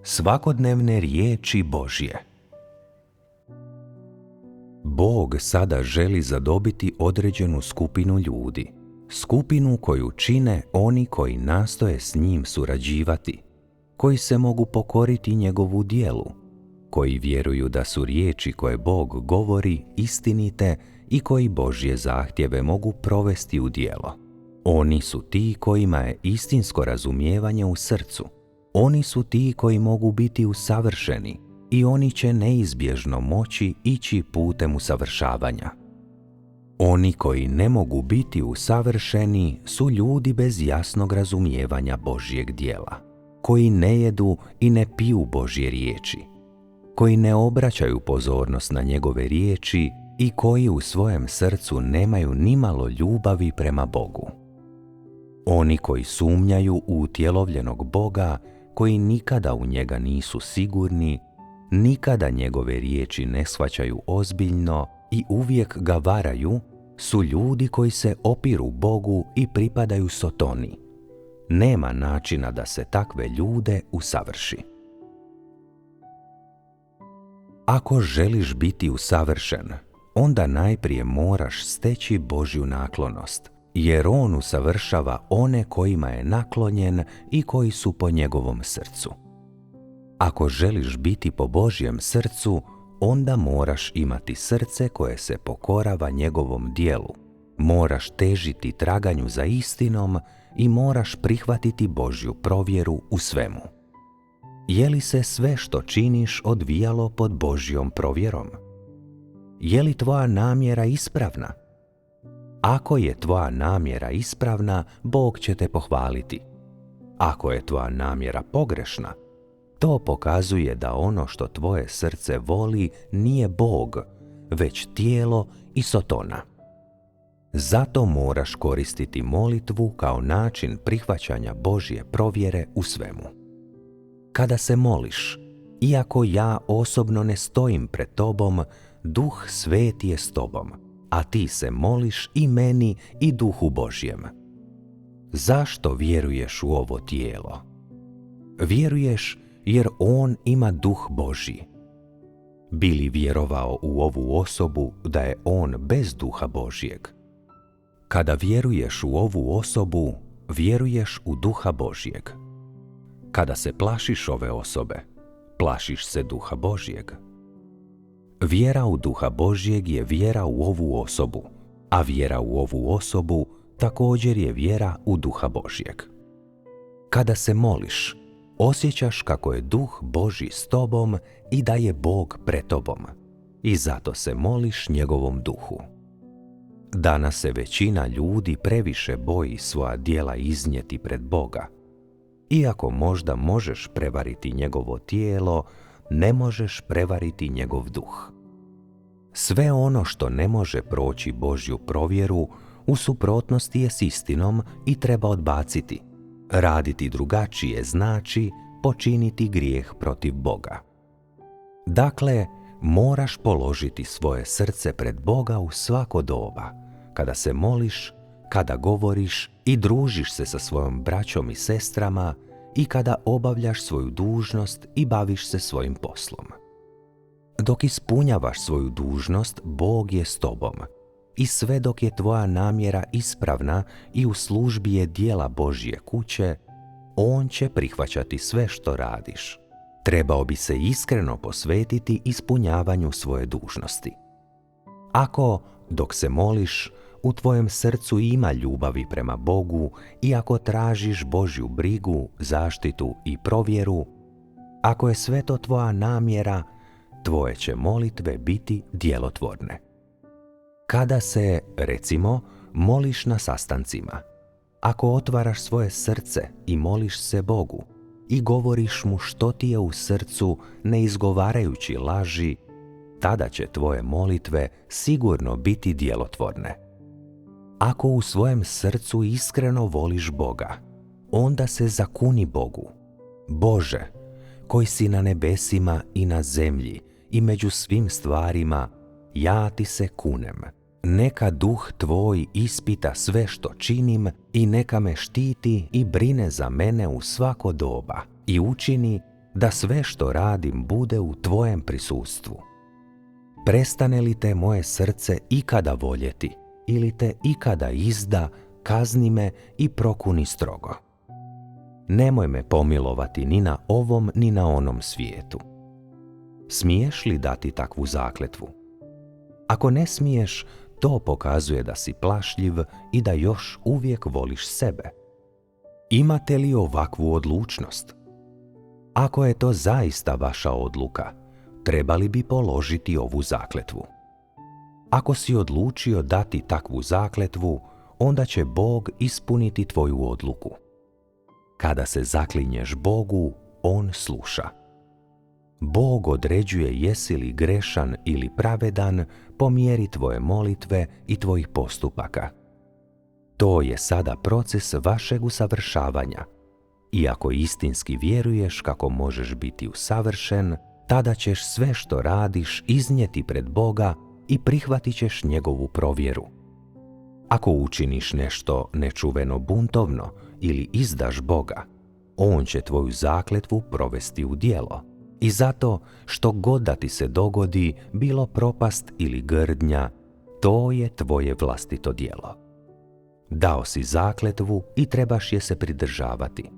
Svakodnevne riječi Božje. Bog sada želi zadobiti određenu skupinu ljudi, skupinu koju čine oni koji nastoje s njim surađivati, koji se mogu pokoriti njegovu djelu, koji vjeruju da su riječi koje Bog govori istinite i koji Božje zahtjeve mogu provesti u djelo. Oni su ti kojima je istinsko razumijevanje u srcu. Oni su ti koji mogu biti usavršeni i oni će neizbježno moći ići putem usavršavanja. Oni koji ne mogu biti usavršeni su ljudi bez jasnog razumijevanja Božjeg djela, koji ne jedu i ne piju Božje riječi, koji ne obraćaju pozornost na njegove riječi i koji u svojem srcu nemaju nimalo ljubavi prema Bogu. Oni koji sumnjaju u utjelovljenog Boga, koji nikada u njega nisu sigurni, nikada njegove riječi ne shvaćaju ozbiljno i uvijek ga varaju, su ljudi koji se opiru Bogu i pripadaju Sotoni. Nema načina da se takve ljude usavrši. Ako želiš biti usavršen, onda najprije moraš steći Božju naklonost, jer On usavršava one kojima je naklonjen i koji su po njegovom srcu. Ako želiš biti po Božjem srcu, onda moraš imati srce koje se pokorava njegovom djelu, moraš težiti traganju za istinom i moraš prihvatiti Božju provjeru u svemu. Je li se sve što činiš odvijalo pod Božjom provjerom? Je li tvoja namjera ispravna? Ako je tvoja namjera ispravna, Bog će te pohvaliti. Ako je tvoja namjera pogrešna, to pokazuje da ono što tvoje srce voli nije Bog, već tijelo i Sotona. Zato moraš koristiti molitvu kao način prihvaćanja Božje provjere u svemu. Kada se moliš, iako ja osobno ne stojim pred tobom, Duh Sveti je s tobom, a ti se moliš i meni i Duhu Božjem. Zašto vjeruješ u ovo tijelo? Vjeruješ jer on ima Duh Božji. Bi li vjerovao u ovu osobu da je on bez Duha Božjeg? Kada vjeruješ u ovu osobu, vjeruješ u Duha Božjeg. Kada se plašiš ove osobe, plašiš se Duha Božjeg. Vjera u Duha Božjeg je vjera u ovu osobu, a vjera u ovu osobu također je vjera u Duha Božjeg. Kada se moliš, osjećaš kako je Duh Božji s tobom i da je Bog pred tobom, i zato se moliš njegovom duhu. Danas se većina ljudi previše boji svoja djela iznijeti pred Boga. Iako možda možeš prevariti njegovo tijelo, ne možeš prevariti njegov duh. Sve ono što ne može proći Božju provjeru u suprotnosti je s istinom i treba odbaciti. Raditi drugačije znači počiniti grijeh protiv Boga. Dakle, moraš položiti svoje srce pred Boga u svako doba, kada se moliš, kada govoriš i družiš se sa svojom braćom i sestrama i kada obavljaš svoju dužnost i baviš se svojim poslom. Dok ispunjavaš svoju dužnost, Bog je s tobom. I sve dok je tvoja namjera ispravna i u službi je djela Božje kuće, On će prihvaćati sve što radiš. Trebao bi se iskreno posvetiti ispunjavanju svoje dužnosti. Ako, dok se moliš, u tvojem srcu ima ljubavi prema Bogu i ako tražiš Božju brigu, zaštitu i provjeru, ako je sve to tvoja namjera, tvoje će molitve biti djelotvorne. Kada se, recimo, moliš na sastancima, ako otvaraš svoje srce i moliš se Bogu i govoriš mu što ti je u srcu ne izgovarajući laži, tada će tvoje molitve sigurno biti djelotvorne. Ako u svojem srcu iskreno voliš Boga, onda se zakuni Bogu. Bože, koji si na nebesima i na zemlji i među svim stvarima, ja ti se kunem. Neka Duh tvoj ispita sve što činim i neka me štiti i brine za mene u svako doba i učini da sve što radim bude u tvojem prisustvu. Prestane li te moje srce ikada voljeti ili te ikada izda, kazni me i prokuni strogo. Nemoj me pomilovati ni na ovom ni na onom svijetu. Smiješ li dati takvu zakletvu? Ako ne smiješ, to pokazuje da si plašljiv i da još uvijek voliš sebe. Imate li ovakvu odlučnost? Ako je to zaista vaša odluka, trebali bi položiti ovu zakletvu. Ako si odlučio dati takvu zakletvu, onda će Bog ispuniti tvoju odluku. Kada se zaklinješ Bogu, On sluša. Bog određuje jesi li grešan ili pravedan po mjeri tvoje molitve i tvojih postupaka. To je sada proces vašeg usavršavanja. I ako istinski vjeruješ kako možeš biti usavršen, tada ćeš sve što radiš iznijeti pred Boga i prihvatit ćeš njegovu provjeru. Ako učiniš nešto nečuveno buntovno ili izdaš Boga, On će tvoju zakletvu provesti u djelo. I zato što god da ti se dogodi, bilo propast ili grdnja, to je tvoje vlastito djelo. Dao si zakletvu i trebaš je se pridržavati.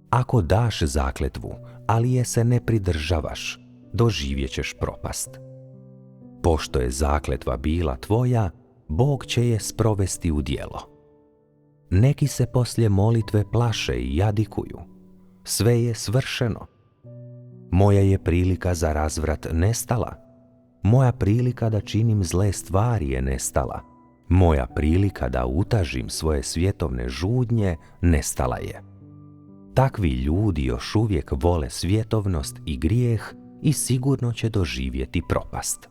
Ako daš zakletvu, ali je se ne pridržavaš, doživjet ćeš propast. Pošto je zakletva bila tvoja, Bog će je sprovesti u djelo. Neki se poslije molitve plaše i jadikuju. Sve je svršeno. Moja je prilika za razvrat nestala. Moja prilika da činim zle stvari je nestala. Moja prilika da utažim svoje svjetovne žudnje nestala je. Takvi ljudi još uvijek vole svjetovnost i grijeh i sigurno će doživjeti propast.